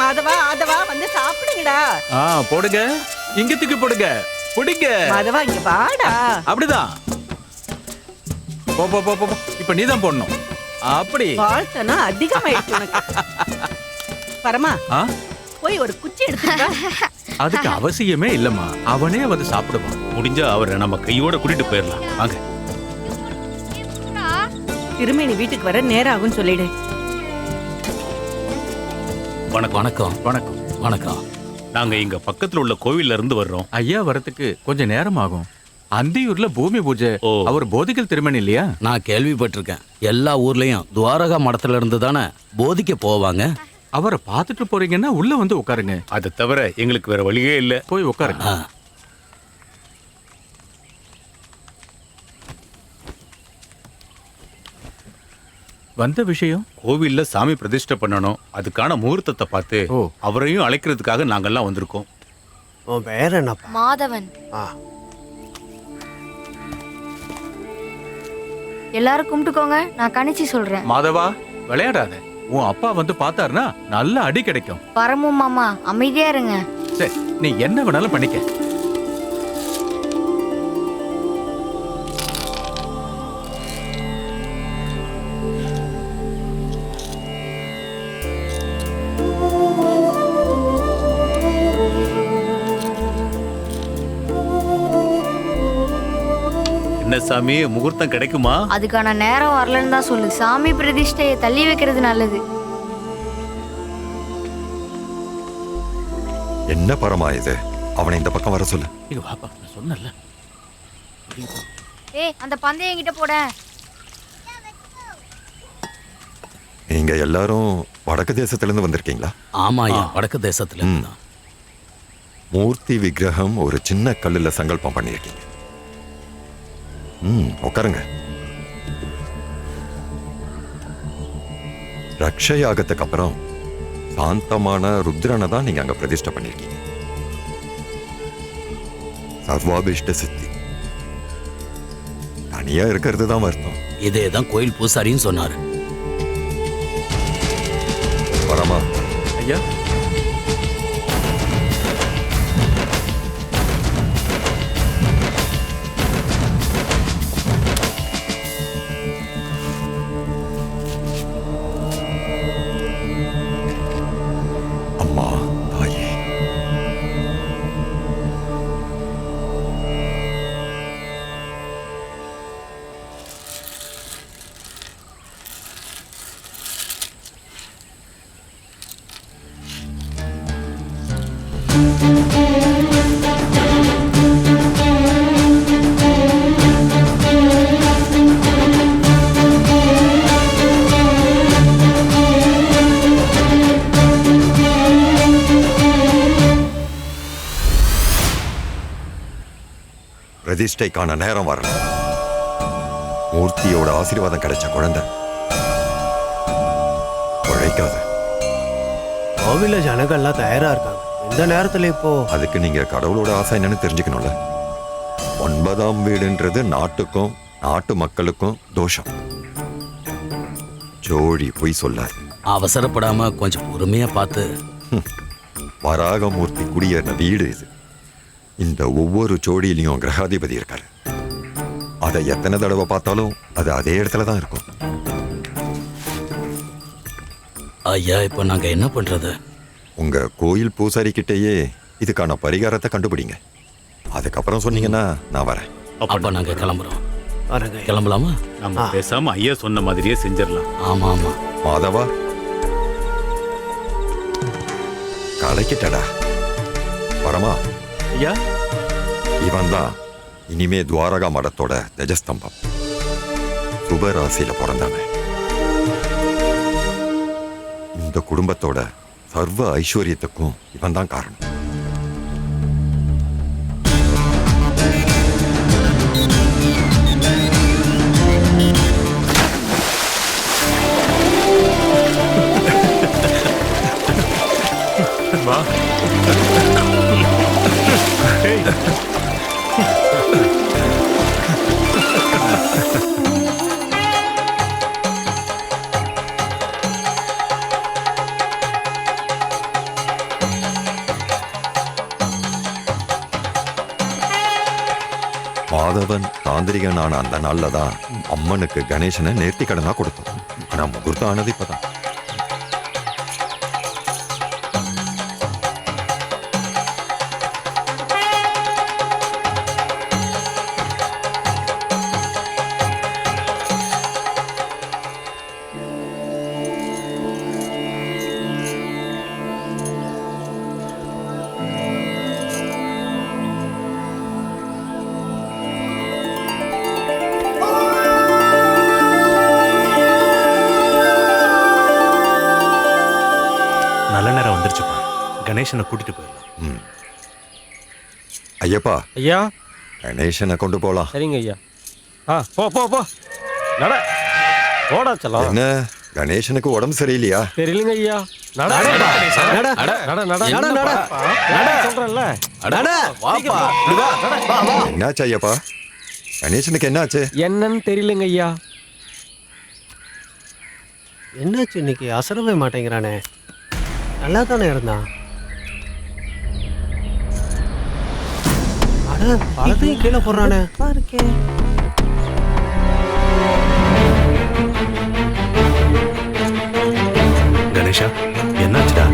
மாதவா ஆதவா வந்து சாப்பிடுங்கடா. போடுங்க, இங்க தூக்கி போடுங்க. பிடிங்க மாதவா, இங்க வாடா. அப்படிதான். போ போ போ போ. இப்ப நீதான் போடணும். அப்படி வாழ்த்தனா அதிகமாயிடுச்சு உனக்கு. பரமா, போய் ஒரு குச்சி எடுத்துக்கா. அதுக்கு அவசியமே இல்லம்மா, அவனே வந்து சாப்பிடுவான். முடிஞ்சா அவரை நம்ம கையோட கூட்டிட்டு போயிடலாம். வாங்க. திரும்ப நீ வீட்டுக்கு வர நேரம் ஆகும்னு சொல்லிடு. வணக்கம். வணக்கம். வணக்கம். வணக்கம். நாங்க இங்க பக்கத்துல உள்ள கோவில்ல இருந்து வர்றோம். ஐயா வரத்துக்கு கொஞ்சம் நேரம் ஆகும். அந்தியூர்ல பூமி பூஜை. அவர் போதிகள் திருமணி இல்லையா? நான் கேள்விப்பட்டிருக்கேன். எல்லா ஊர்லயும் துவாரகா மடத்துல இருந்து தானே போதிக்க போவாங்க. அவரை பார்த்துட்டு போறீங்கன்னா உள்ள வந்து உட்காருங்க. அதை தவிர எங்களுக்கு வேற வழியே இல்ல. போய் உட்காருங்க. வந்த விஷயம் கோவில்ல சாமி பிரதிஷ்டை பண்ணணும். அதுக்கான முகூர்த்தத்தை பார்த்து அவரையும் அழைக்கிறதுக்காக நாங்கெல்லாம் வந்திருக்கோம். உன் பேர் என்னப்பா? மாதவன். எல்லாரும் கும்பிட்டுக்கோங்க, நான் கணிச்சு சொல்றேன். மாதவா, விளையாடாத. உன் அப்பா வந்து பார்த்தாருன்னா நல்ல அடி கிடைக்கும். பரமு மாமா, அமைதியா இருங்க. சரி, நீ என்ன வேணாலும் பண்ணிக்க. என்ன சாமி, முகூர்த்தம் கிடைக்குமா? அதுக்கான நேரம் வரலன்னு தான் சொல்லு. சாமி பிரதிஷ்டையை தள்ளி வைக்கிறது நல்லது. என்ன பரமா இது? அவனை இந்த பக்கம் வர சொல்லு. இங்க வாப்பா, நான் சொன்னேன்ல. ஏய், அந்த பந்தயம் என்கிட்ட போட. நீங்க எல்லாரும் வடக்கு தேசத்துல இருந்து வந்திருக்கீங்களா? ஆமாயா, வடக்கு தேசத்துல இருந்து. மூர்த்தி விக்கிரகம் ஒரு சின்ன கல்லுல சங்கல்பம் பண்ணியிருக்கீங்க. உட்காருங்க. ரக்ஷ யாகத்துக்கு அப்புறம் சாந்தமான ருத்ரனை தான் நீங்க அங்க பிரதிஷ்டை பண்ணிருக்கீங்க. சர்வாபிஷ்ட சித்தி. தனியா இருக்கிறது தான் வருத்தம். இதேதான் கோயில் பூசாரின்னு சொன்னாரு. பரமா ஐயா, அம்மா தாயே, பிரதிஷ்டைக்கான நேரம் வரல. மூர்த்தியோட ஆசீர்வாதம் கிடைச்ச குழந்தை உழைக்காத. கோவில ஜனங்கள்லாம் தயாரா இருக்காங்க. இந்த நேரத்துல இப்போ அதுக்கு நீங்க கடவுளோட ஆசை என்னன்னு தெரிஞ்சுக்கணும்ல. 9ஆம் வீடுன்றது நாட்டுக்கும் நாட்டு மக்களுக்கும் தோஷம். ஜோடி பொய் சொல்லாது. அவசரப்படாம கொஞ்சம் பொறுமையா பார்த்து. வராகமூர்த்தி குடியேறின வீடு இது. இந்த ஒவ்வொரு ஜோடியிலையும் கிரகாதிபதி இருக்காரு. அதை எத்தனை தடவை பார்த்தாலும் அது அதே இடத்துல தான் இருக்கும். ஐயா, இப்ப நாங்க என்ன பண்றது? உங்க கோயில் பூசாரி கிட்டேயே இதுக்கான பரிகாரத்தை கண்டுபிடிங்க. அதுக்கப்புறம் சொன்னீங்கன்னா நான் வரேன். அப்ப நாங்க கிளம்புறோம். கிளம்பலாமா? நம்ம பேசாம ஐயா சொன்ன மாதிரியே செஞ்சிடலாம். ஆமா ஆமா. மாதவா, கலைக்கிட்டடா. பரமா ஐயா, இவன் தான் இனிமே துவாரகா மடத்தோட தெஜஸ்தம்பம். சுபராசியில பிறந்தவன். இந்த குடும்பத்தோட சர்வ ஐஸ்வர்யத்துக்கும் இவன் தான் காரணம். மாதவன் தாந்திரிகனான அந்த நாள்ல தான் அம்மனுக்கு கணேசனை நேர்த்தி கடனா கொடுத்தோம். ஆனா முகூர்த்தம் ஆனது இப்பதான். நல்ல நேரம் வந்துருச்சுப்பா. கணேசனை கூட்டிட்டு போயிடலாம். ஐயப்பா, ஐயா கணேசனை கொண்டு போலாம். சரிங்க ஐயா. போ போ போ நட போடா செல்லம். என்ன கணேசனுக்கு உடம்பு சரியில்லையா? தெரியலங்க ஐயா. நட சொல்றேன்ல. என்னாச்சு ஐயப்பா? கணேசனுக்கு என்னாச்சு? என்னன்னு தெரியலங்க ஐயா. என்னாச்சு இன்னைக்கு அசரவே மாட்டேங்கிறானே? நல்லா தானே இருந்தான். அட பழத்தையும் கீழே போடுறானே. கணேஷா என்னாச்சுடா?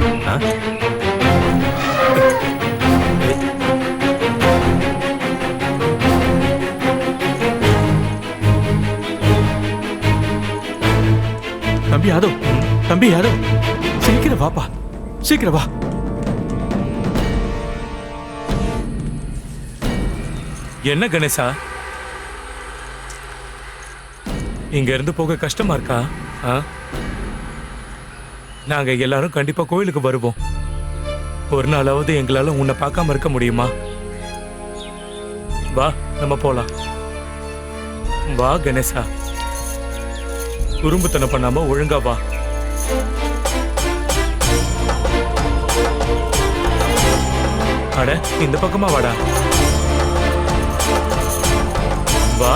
தம்பி யாதவ், தம்பி யாதவ், சீக்கிரம் வாப்பா, சீக்கிரம் வா. என்ன கணேசா, இங்க இருந்து போக கஷ்டமா இருக்கா? நாங்க எல்லாரும் கண்டிப்பா கோயிலுக்கு வருவோம். ஒரு நாளாவது எங்களால உன்னை பார்க்காம இருக்க முடியுமா? வா நம்ம போலாம். வா கணேசா, குறும்புத்தனம் பண்ணாம ஒழுங்கா வா. அட இந்த பக்கமா வாடா. வா.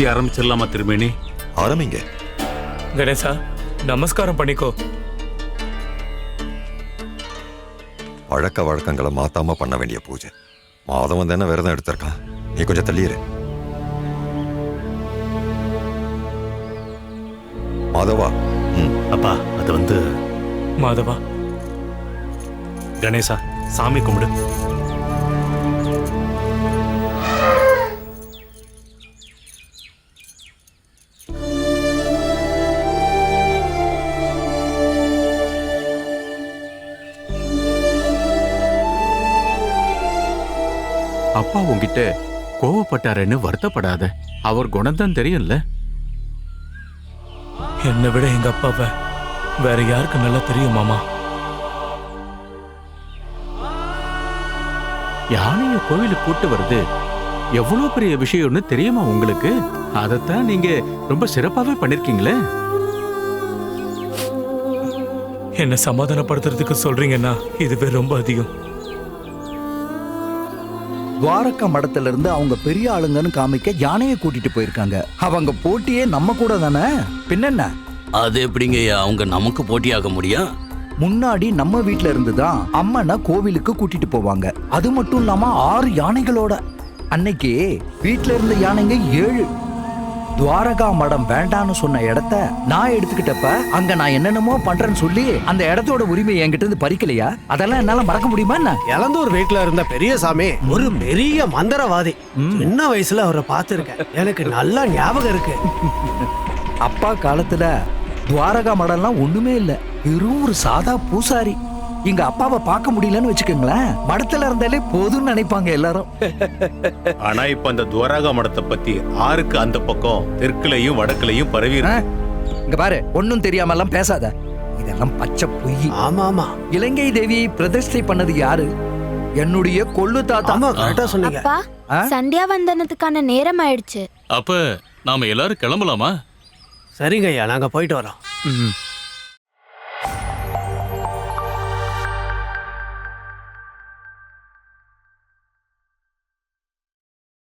ஆரம்பிச்சிடலாமா திருமேனி? ஆரம்பிங்க கணேசா, நமஸ்காரம் பண்ணிக்கோ. பழக்க வழக்கங்களை மாத்தாம பண்ண வேண்டிய பூஜை. மாதவன் தானே விரதம் எடுத்திருக்கான். நீ கொஞ்சம் தள்ளியிரு. மாதவா. அப்பா அது வந்து மாதவா, கணேசா சாமி கும்பிடு. அப்பா உன்கிட்ட கோவப்பட்டாருன்னு வருத்தப்படாத. அவர் குணம்தான் தெரியும்ல. என்னை விட எங்க அப்பாவை வேற யாருக்கு நல்லா தெரியும் மாமா. யானைய கோவிலுக்கு கூட்டு வருது எவ்வளவு பெரிய விஷயம்னு தெரியுமா உங்களுக்கு? அதைத்தான் நீங்க ரொம்ப சிறப்பாவே பண்ணிருக்கீங்களே. என்ன சமாதானப்படுத்துறதுக்கு சொல்றீங்கன்னா இதுவே ரொம்ப அதிகம். துவாரகா மடத்துல இருந்து அவங்க பெரிய ஆளுங்கன்னு காமிக்க யானையை கூட்டிட்டு போயிருக்காங்க. அவங்க போட்டியே நம்ம கூட தானே, பின்னென்ன? அது எப்படிங்க அவங்க நமக்கு போட்டியாக முடியும்? முன்னாடி நம்ம வீட்ல இருந்துதான் அம்மனை கோவிலுக்கு கூட்டிட்டு போவாங்க. அது மட்டும் இல்லாம 6 யானைகளோட. அன்னைக்கு வீட்ல இருந்த யானைங்க 7. துவாரகா மடம் வேண்டான்னு சொன்ன இடத்த நான் எடுத்துக்கிட்டப்ப அங்க நான் என்னென்னமோ பண்றேன்னு சொல்லி அந்த இடத்தோட உரிமை என்கிட்ட இருந்து பறிக்கலையா? அதெல்லாம் என்னால மறக்க முடியுமா என்ன? இளந்தூர் வீட்டுல இருந்த பெரிய சாமி ஒரு பெரிய மந்திரவாதி. சின்ன வயசுல அவரை பார்த்திருக்கேன். எனக்கு நல்லா ஞாபகம் இருக்கு. அப்பா காலத்துல துவாரகா மடம்லாம் ஒண்ணுமே இல்ல, வெறும் ஒரு சாதா பூசாரி. எங்க அப்பாவை பார்க்க முடியலன்னு வச்சுக்கோங்களேன், மடத்துல இருந்தாலே போதும்னு நினைப்பாங்க எல்லாரும். ஆனா இப்ப அந்த துவாரகா மடத்தை பத்தி ஆறுக்கு அந்த பக்கம் தெற்குலையும் வடக்குலையும் பரவி இருக்கு. இங்க பாரு, ஒன்னும் தெரியாம எல்லாம் பேசாத. இதெல்லாம் பச்சை பொய். ஆமா ஆமா, இலங்கை தேவியை பிரதிஷ்டை பண்ணது யாரு? என்னுடைய கொள்ளு தாத்தா. ஆமா கரெக்டா சொன்னீங்க. அப்பா, சந்தியா வந்தனத்துக்கான நேரம் ஆயிடுச்சு. அப்ப நாம எல்லாரும் கிளம்பலாமா? சரிங்க ஐயா, நாங்க போயிட்டு வரோம். ம்.